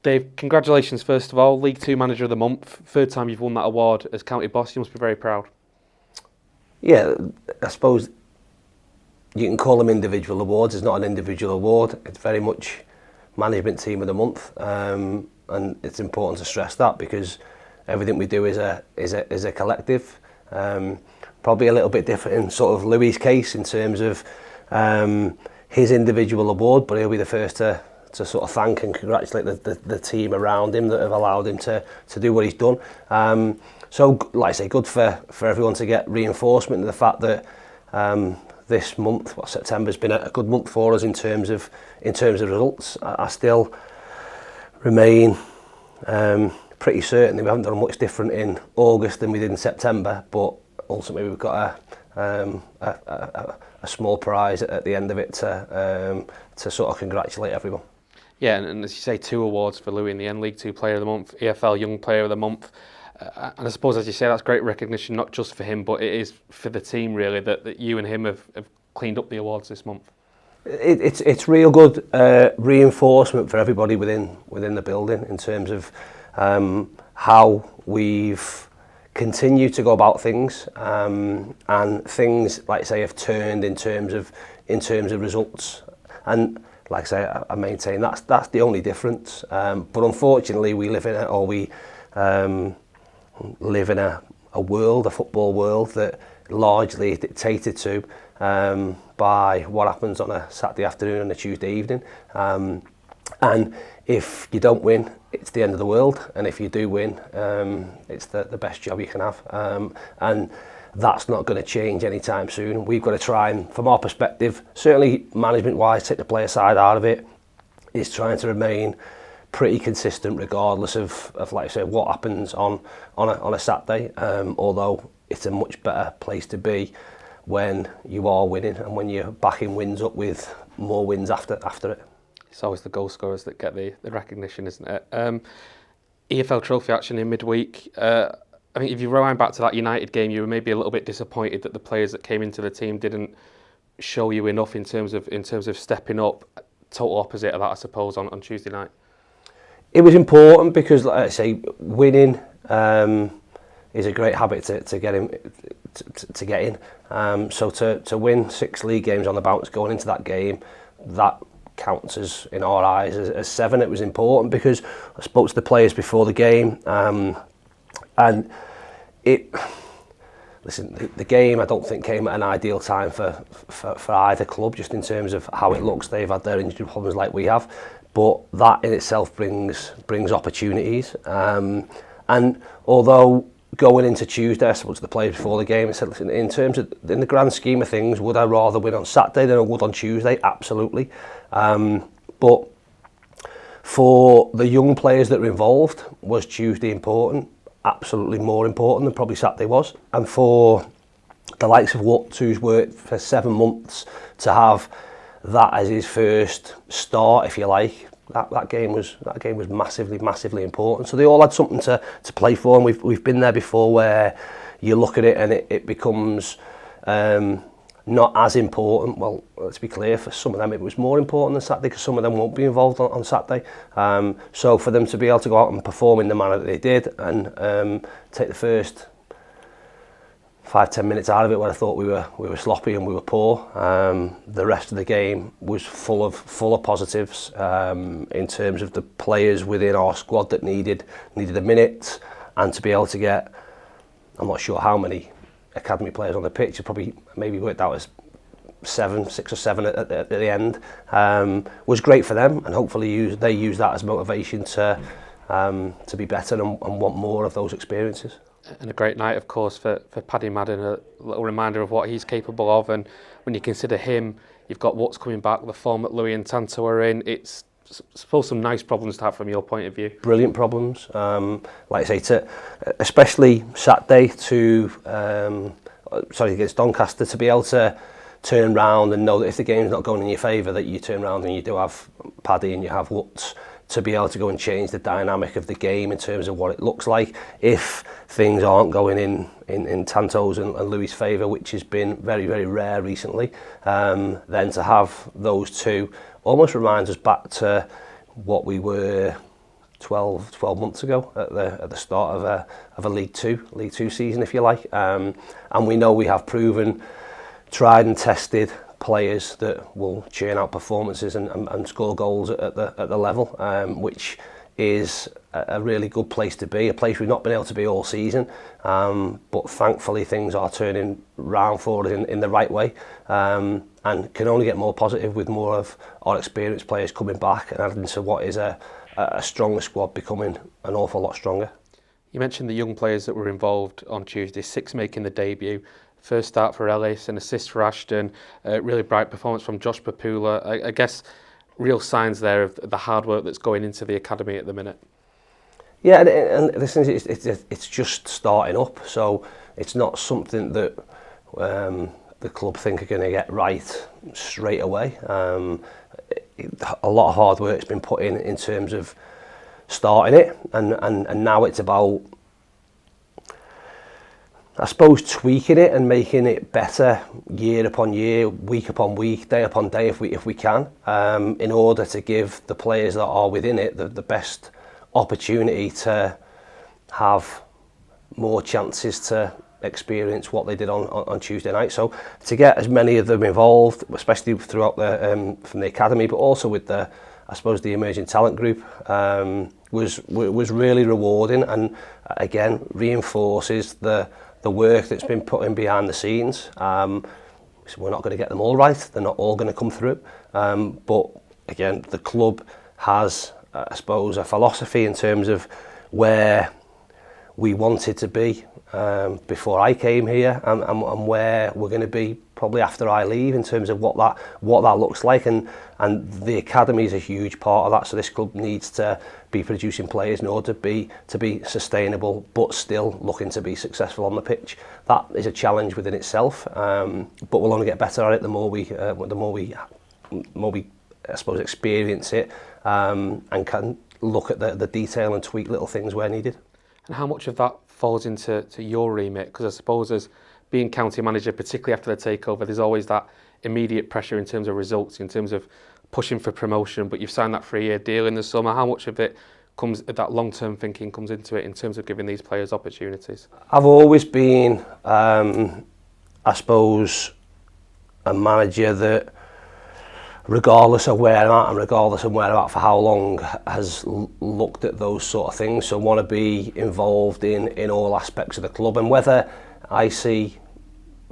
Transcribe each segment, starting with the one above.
Dave, congratulations first of all, League Two Manager of the Month. Third time you've won that award as county boss. You must be very proud. Yeah, I suppose you can call them individual awards. It's not an individual award. It's very much management team of the month, and it's important to stress that because everything we do is a collective. Probably a little bit different in sort of Louis' case in terms of his individual award, but he'll be the first to sort of thank and congratulate the team around him that have allowed him to do what he's done. So, like I say, good for everyone to get reinforcement of the fact that this month, September's been a good month for us in terms of results. I still remain pretty certain that we haven't done much different in August than we did in September, but ultimately we've got a small prize at the end of it to sort of congratulate everyone. Yeah, and as you say, 2 awards for Louis in the end, League Two Player of the Month, EFL Young Player of the Month. And I suppose, as you say, that's great recognition, not just for him, but it is for the team, really, that you and him have cleaned up the awards this month. It's real good reinforcement for everybody within the building in terms of how we've continued to go about things, and things, like I say, have turned in terms of results. And like I say, I maintain that's the only difference. But unfortunately, we live in a world, a football world, that largely is dictated to by what happens on a Saturday afternoon and a Tuesday evening. And if you don't win, it's the end of the world. And if you do win, it's the best job you can have. And that's not going to change anytime soon. We've got to try and, from our perspective, certainly management-wise, take the player side out of it, is trying to remain pretty consistent regardless of like I say, what happens on a Saturday. Although it's a much better place to be when you are winning and when you're backing wins up with more wins after it. It's always the goal scorers that get the recognition, isn't it? EFL Trophy action in midweek. I think if you rewind back to that United game, you were maybe a little bit disappointed that the players that came into the team didn't show you enough in terms of stepping up. Total opposite of that, I suppose, on Tuesday night. It was important because, like I say, winning is a great habit to get in. So to win 6 league games on the bounce going into that game, that counts as, in our eyes, as 7. It was important because I spoke to the players before the game, and the game I don't think came at an ideal time for either club, just in terms of how it looks. They've had their injury problems like we have, but that in itself brings opportunities. And although going into Tuesday, I spoke to the players before the game and said, listen, in the grand scheme of things, would I rather win on Saturday than I would on Tuesday? Absolutely. But for the young players that were involved, was Tuesday important? Absolutely more important than probably Saturday was. And for the likes of Woods, who's worked for 7 months, to have that as his first start, if you like, that game was massively important. So they all had something to play for, and we've been there before, where you look at it and it becomes not as important. Well, let's be clear, for some of them it was more important than Saturday, because some of them won't be involved on Saturday. So for them to be able to go out and perform in the manner that they did, and take the first 5-10 minutes out of it where I thought we were sloppy and we were poor, the rest of the game was full of positives, in terms of the players within our squad that needed a minute, and to be able to get, I'm not sure how many academy players on the pitch, probably maybe worked out as 6 or 7 at the end, was great for them, and hopefully they use that as motivation to be better and want more of those experiences. And a great night, of course, for Paddy Madden, a little reminder of what he's capable of. And when you consider him, you've got what's coming back, the form that Louis and Tanto are in. It's, I suppose, some nice problems to have from your point of view. Brilliant problems. Like I say, especially Saturday against Doncaster, to be able to turn round and know that if the game's not going in your favour, that you turn round and you do have Paddy and you have Woods to be able to go and change the dynamic of the game in terms of what it looks like if things aren't going in Tanto's and Louis' favour, which has been very, very rare recently. Then to have those two almost reminds us back to what we were 12 months ago at the start of a League Two season, if you like. And we know we have proven, tried and tested players that will churn out performances and score goals at the level, which is a really good place to be, a place we've not been able to be all season, but thankfully things are turning round for us in the right way, and can only get more positive with more of our experienced players coming back and adding to what is a stronger squad becoming an awful lot stronger. You mentioned the young players that were involved on Tuesday, 6 making the debut. First start for Ellis, an assist for Ashton, really bright performance from Josh Papula. I guess real signs there of the hard work that's going into the academy at the minute. Yeah, and this is it's just starting up, so it's not something that the club think are going to get right straight away. A lot of hard work's been put in terms of starting it, and now it's about, I suppose, tweaking it and making it better year upon year, week upon week, day upon day, if we can, in order to give the players that are within it the best opportunity to have more chances to experience what they did on Tuesday night. So to get as many of them involved, especially throughout from the academy, but also with the emerging talent group, was really rewarding, and again reinforces the work that's been put in behind the scenes. So we're not going to get them all right, they're not all going to come through, but again the club has, I suppose, a philosophy in terms of where we wanted to be before I came here, and where we're going to be probably after I leave, in terms of what that looks like, and the academy is a huge part of that. So this club needs to be producing players in order to be sustainable, but still looking to be successful on the pitch. That is a challenge within itself, but we'll only get better at it the more we I suppose experience it, and can look at the detail and tweak little things where needed. And how much of that falls into your remit? Because I suppose as being county manager, particularly after the takeover, there's always that immediate pressure in terms of results, in terms of pushing for promotion, but you've signed that 3-year deal in the summer. How much of it comes, that long-term thinking comes into it in terms of giving these players opportunities? I've always been, I suppose, a manager that, regardless of where I'm at and regardless of where I'm at for how long, has looked at those sort of things. So want to be involved in all aspects of the club, and whether I see,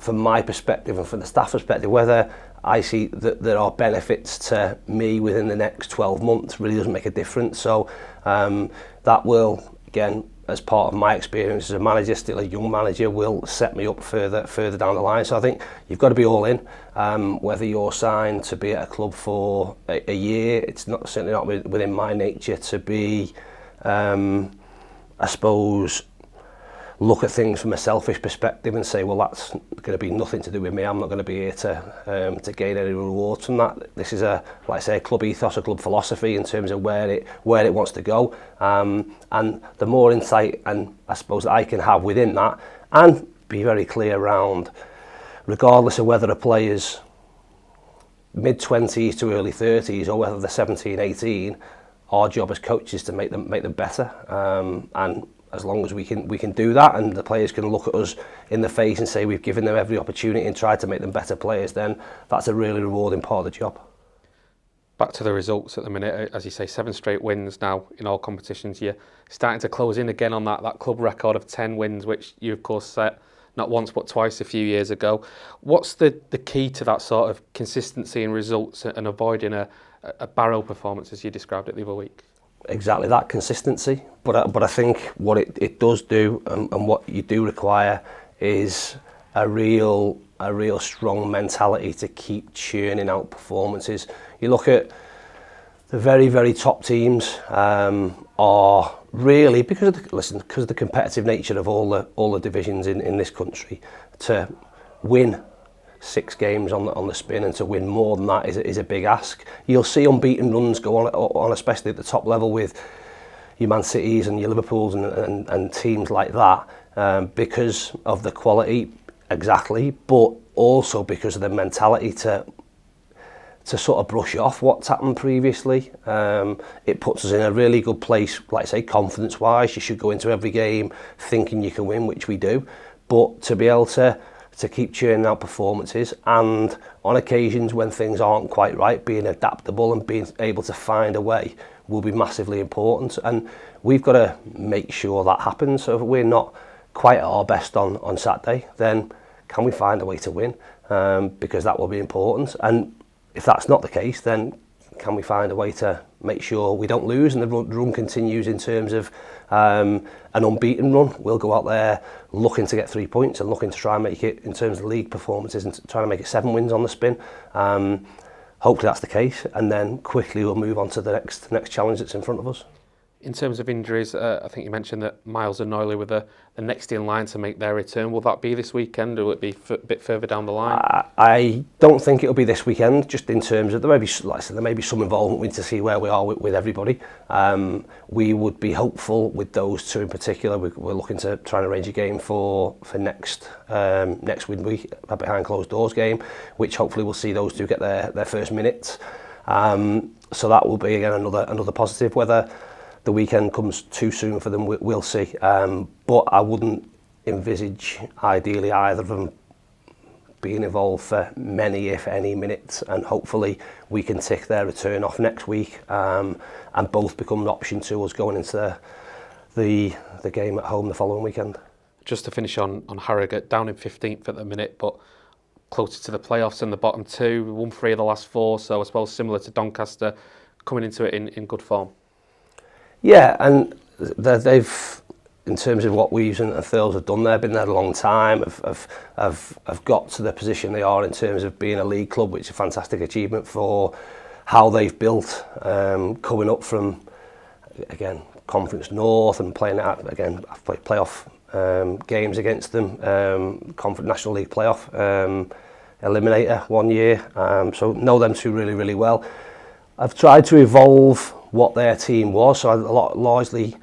from my perspective and from the staff perspective, whether I see that there are benefits to me within the next 12 months really doesn't make a difference. So that will, again, as part of my experience as a manager, still a young manager, will set me up further down the line. So I think you've got to be all in, whether you're signed to be at a club for a year. It's not, certainly not within my nature to be, I suppose, look at things from a selfish perspective and say, well, that's going to be nothing to do with me. I'm not going to be here to gain any rewards from that. This is a club ethos, a club philosophy in terms of where it wants to go. And the more insight, and I suppose, that I can have within that, and be very clear around, regardless of whether a player's mid-20s to early 30s or whether they're 17, 18, our job as coaches is to make them better. And as long as we can do that, and the players can look at us in the face and say we've given them every opportunity and tried to make them better players, then that's a really rewarding part of the job. Back to the results at the minute, as you say, 7 straight wins now in all competitions. You're starting to close in again on that club record of 10 wins, which you of course set not once but twice a few years ago. What's the key to that sort of consistency in results and avoiding a barrow performance, as you described it the other week? Exactly that, consistency, but I think what it does do, and what you do require, is a real strong mentality to keep churning out performances. You look at the very, very top teams, are really, because of the competitive nature of all the divisions in this country, to win 6 games on the spin and to win more than that is a big ask. You'll see unbeaten runs go on, especially at the top level, with your Man Cities and your Liverpools and teams like that, because of the quality, exactly, but also because of the mentality to to sort of brush off what's happened previously. It puts us in a really good place, like I say, confidence-wise. You should go into every game thinking you can win, which we do. But to be able to keep churning out performances, and on occasions when things aren't quite right, being adaptable and being able to find a way will be massively important. And we've got to make sure that happens. So if we're not quite at our best on Saturday, then can we find a way to win? Because that will be important. And if that's not the case, then can we find a way to make sure we don't lose and the run continues in terms of an unbeaten run? We'll go out there looking to get 3 points and looking to try and make it, in terms of league performances, and trying to make it 7 wins on the spin. Hopefully that's the case, and then quickly we'll move on to the next challenge that's in front of us. In terms of injuries, I think you mentioned that Miles and Noyley were the next in line to make their return. Will that be this weekend, or will it be a bit further down the line? I don't think it'll be this weekend, just in terms of, like I said, there may be some involvement. We need to see where we are with everybody. We would be hopeful with those two in particular. We're looking to try and arrange a game for next midweek, a behind closed doors game, which hopefully we'll see those two get their first minutes. So that will be, again, another positive. Whether the weekend comes too soon for them, we'll see. But I wouldn't envisage, ideally, either of them being involved for many, if any, minutes. And hopefully we can tick their return off next week, and both become an option to us going into the game at home the following weekend. Just to finish on Harrogate, down in 15th at the minute, but closer to the playoffs in the bottom two. We won 3 of the last 4, so I suppose similar to Doncaster, coming into it in good form. Yeah, and they've, in terms of what Weaves and Thurles have done there, been there a long time, have got to the position they are in terms of being a league club, which is a fantastic achievement for how they've built, coming up from, again, Conference North and playing out, again, I've played playoff games against them, Conference National League playoff eliminator one year, so know them two really, really well. I've tried to evolve what their team was, so largely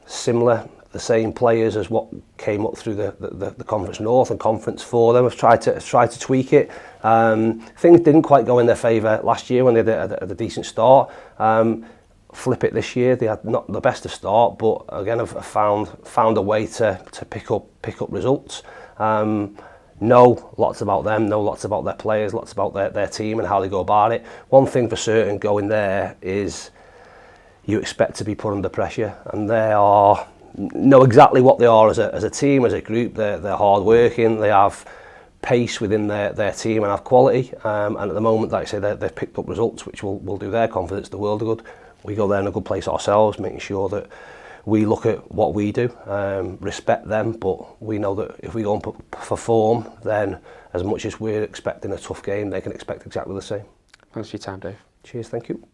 similar, the same players as what came up through the Conference North and Conference for them. I've tried to tweak it. Things didn't quite go in their favour last year when they had a decent start. Flip it this year, they had not the best of start, but again have found a way to pick up results. Know lots about them, know lots about their players, lots about their team and how they go about it. One thing for certain going there is you expect to be put under pressure, and they know exactly what they are as a team, as a group. They're hard working, they have pace within their team and have quality, and at the moment, like I say, they've picked up results which will do their confidence the world of good. We go there in a good place ourselves, making sure that we look at what we do, respect them, but we know that if we go and perform, then as much as we're expecting a tough game, they can expect exactly the same. Thanks for your time, Dave. Cheers, thank you.